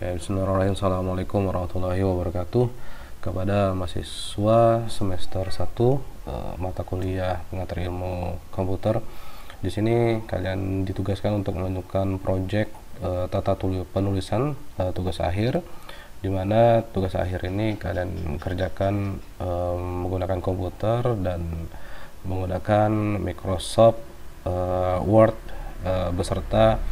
Bismillahirrahmanirrahim. Assalamualaikum warahmatullahi wabarakatuh. Kepada mahasiswa semester 1 mata kuliah pengantar ilmu komputer. Di sini kalian ditugaskan untuk menunjukkan proyek tata penulisan tugas akhir, di mana tugas akhir ini kalian kerjakan menggunakan komputer dan menggunakan Microsoft Word beserta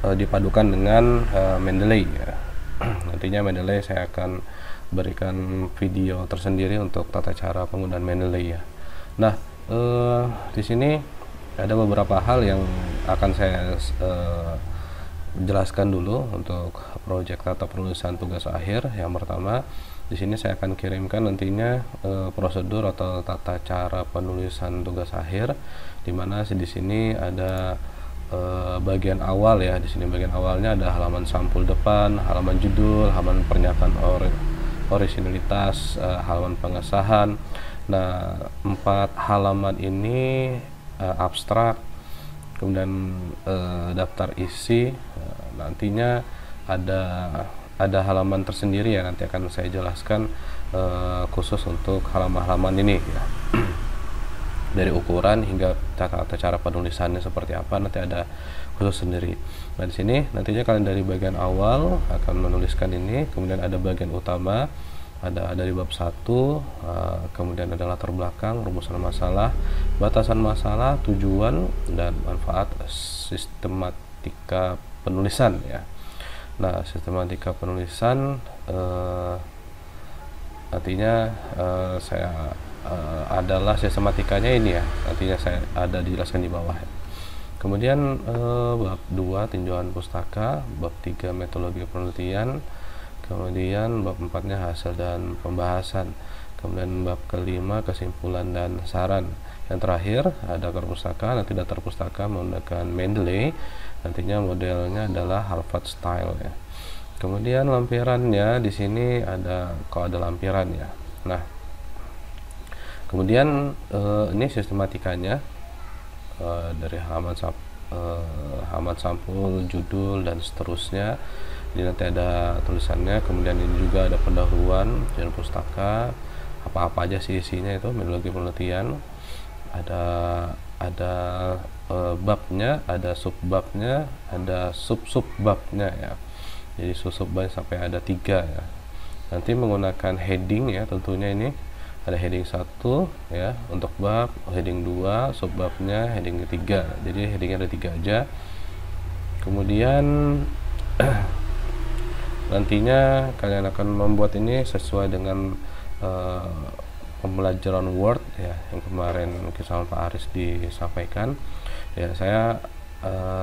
dipadukan dengan Mendeley ya. Nantinya Mendeley saya akan berikan video tersendiri untuk tata cara penggunaan Mendeley ya. Nah, di sini ada beberapa hal yang akan saya jelaskan dulu untuk proyek tata penulisan tugas akhir. Yang pertama, di sini saya akan kirimkan nantinya prosedur atau tata cara penulisan tugas akhir, di mana di sini ada bagian awal ya. Di sini bagian awalnya ada halaman sampul depan, halaman judul, halaman pernyataan orisinalitas, halaman pengesahan. Nah, 4 halaman ini abstrak, kemudian daftar isi. Nantinya ada halaman tersendiri ya, nanti akan saya jelaskan khusus untuk halaman-halaman ini ya. Dari ukuran hingga tata cara penulisannya seperti apa nanti ada khusus sendiri. Nah, di sini nantinya kalian dari bagian awal akan menuliskan ini, kemudian ada bagian utama, ada dari bab 1, kemudian ada latar belakang, rumusan masalah, batasan masalah, tujuan dan manfaat sistematika penulisan ya. Nah, sistematika penulisan nantinya saya adalah sistematikanya ini ya, nantinya saya ada dijelaskan di bawah ya. Kemudian bab 2 tinjauan pustaka, bab 3 metodologi penelitian, kemudian bab 4-nya hasil dan pembahasan, kemudian bab kelima kesimpulan dan saran. Yang terakhir ada daftar pustaka, nanti daftar pustaka menggunakan Mendeley, nantinya modelnya adalah Harvard style ya. Kemudian lampirannya di sini ada, kalau ada lampiran ya. Nah, kemudian ini sistematikanya dari halaman sampul, judul dan seterusnya. Jadi nanti ada tulisannya, kemudian ini juga ada pendahuluan, dan pustaka, apa-apa aja sih isinya itu, metodologi penelitian, ada babnya, ada subbabnya, ada sub-subbabnya ya. Jadi sub-subbabnya sampai ada 3 ya. Nanti menggunakan heading ya, tentunya ini ada heading 1 ya untuk bab, heading 2 subbabnya, heading ketiga. Jadi headingnya ada 3 aja. Kemudian nantinya kalian akan membuat ini sesuai dengan pembelajaran Word ya, yang kemarin mungkin sama Pak Aris disampaikan ya. Saya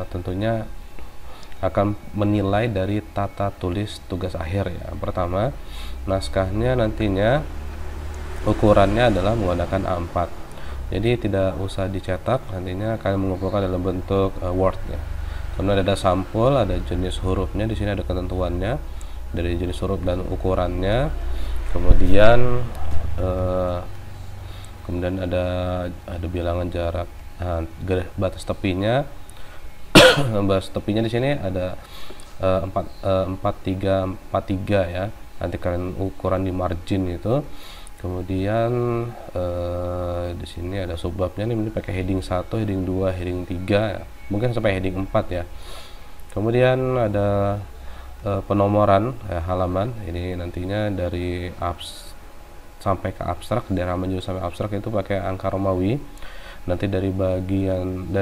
tentunya akan menilai dari tata tulis tugas akhir ya. Pertama, naskahnya nantinya ukurannya adalah menggunakan A4. Jadi tidak usah dicetak, nantinya kalian mengumpulkan dalam bentuk Word ya. Kemudian ada sampul, ada jenis hurufnya, di sini ada ketentuannya dari jenis huruf dan ukurannya. Kemudian ada bilangan jarak, batas tepinya. Batas tepinya di sini ada 43 ya. Nanti kalian ukuran di margin itu. Kemudian di sini ada subbabnya nih, ini pakai heading 1, heading 2, heading 3 ya. Mungkin sampai heading 4 ya. Kemudian ada penomoran halaman. Ini nantinya dari sampai ke abstrak, dari halaman judul sampai abstrak itu pakai angka Romawi. Nanti dari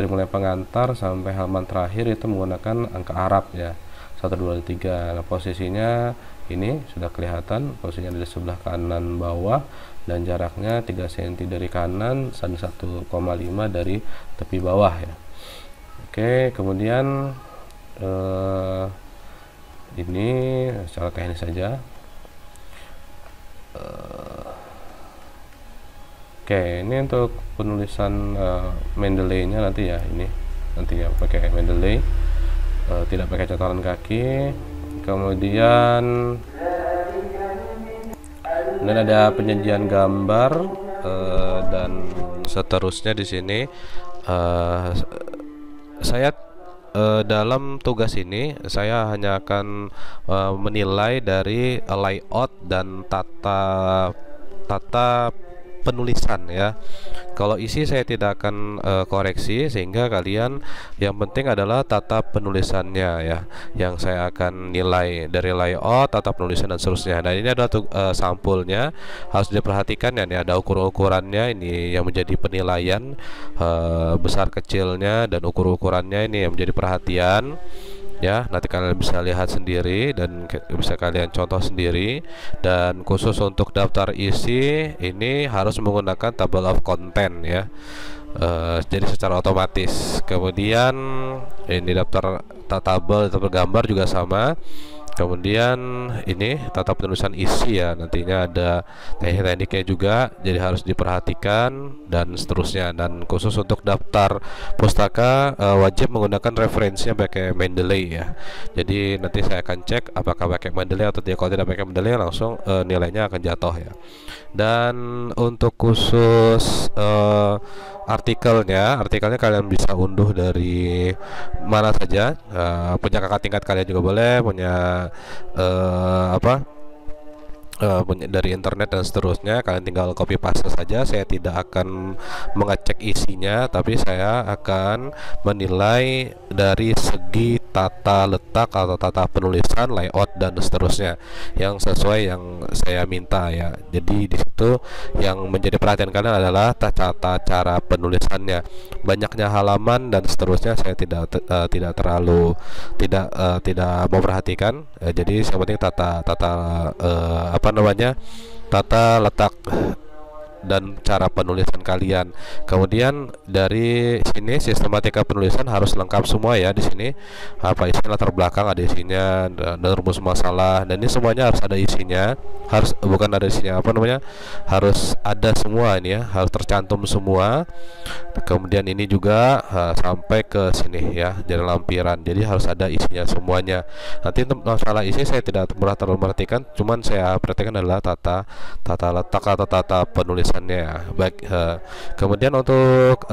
mulai pengantar sampai halaman terakhir itu menggunakan angka Arab ya, 1, 2, 3. Nah, posisinya ini sudah kelihatan, posisinya di sebelah kanan bawah, dan jaraknya 3 cm dari kanan dan 1,5 dari tepi bawah ya. Oke, kemudian ini secara teknis saja. Oke, ini untuk penulisan Mendeley-nya nanti ya, ini nanti ya pakai Mendeley, tidak pakai catatan kaki. Kemudian ada penyajian gambar dan seterusnya. Di sini saya dalam tugas ini saya hanya akan menilai dari layout dan tata tata penulisan ya. Kalau isi saya tidak akan koreksi, sehingga kalian yang penting adalah tata penulisannya ya, yang saya akan nilai dari layout, tata penulisan dan seterusnya. Dan ini adalah sampulnya, harus diperhatikan ya. Ini ada ukur-ukurannya, ini yang menjadi penilaian, besar kecilnya dan ukur-ukurannya ini yang menjadi perhatian ya. Nanti kalian bisa lihat sendiri dan bisa kalian contoh sendiri. Dan khusus untuk daftar isi ini harus menggunakan table of content ya, jadi secara otomatis. Kemudian ini daftar tabel gambar juga sama. Kemudian ini tata penulisan isi ya, nantinya ada teknik-tekniknya juga, jadi harus diperhatikan dan seterusnya. Dan khusus untuk daftar pustaka wajib menggunakan referensinya pakai Mendeley ya. Jadi nanti saya akan cek apakah pakai Mendeley atau tidak. Kalau tidak pakai Mendeley langsung nilainya akan jatuh ya. Dan untuk khusus artikelnya kalian bisa unduh dari mana saja, punya kakak tingkat kalian juga boleh, punya dari internet dan seterusnya. Kalian tinggal copy paste saja. Saya tidak akan mengecek isinya, tapi saya akan menilai dari segi tata letak atau tata penulisan, layout dan seterusnya yang sesuai yang saya minta ya. Jadi di situ yang menjadi perhatian kalian adalah tata cara penulisannya, banyaknya halaman dan seterusnya saya tidak terlalu tidak memperhatikan. Jadi yang penting tata letak dan cara penulisan kalian. Kemudian dari sini sistematika penulisan harus lengkap semua ya. Di sini apa isinya, latar belakang ada isinya, dan rumus masalah, dan ini semuanya harus ada isinya. Harus bukan ada isinya harus ada semua ini ya, harus tercantum semua. Kemudian ini juga sampai ke sini ya, jadi lampiran. Jadi harus ada isinya semuanya. Nanti untuk masalah isi saya tidak terlalu memperhatikan, cuman saya perhatikan adalah tata letak atau tata penulisan ya. Baik, kemudian untuk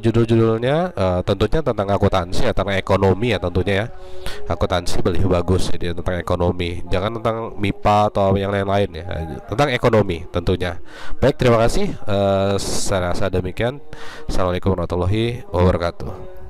judul-judulnya tentunya tentang akuntansi ya, tentang ekonomi ya tentunya ya. Akuntansi lebih bagus jadi tentang ekonomi, jangan tentang MIPA atau yang lain-lain ya, tentang ekonomi tentunya. Baik, terima kasih. Saya rasa demikian. Assalamualaikum warahmatullahi wabarakatuh.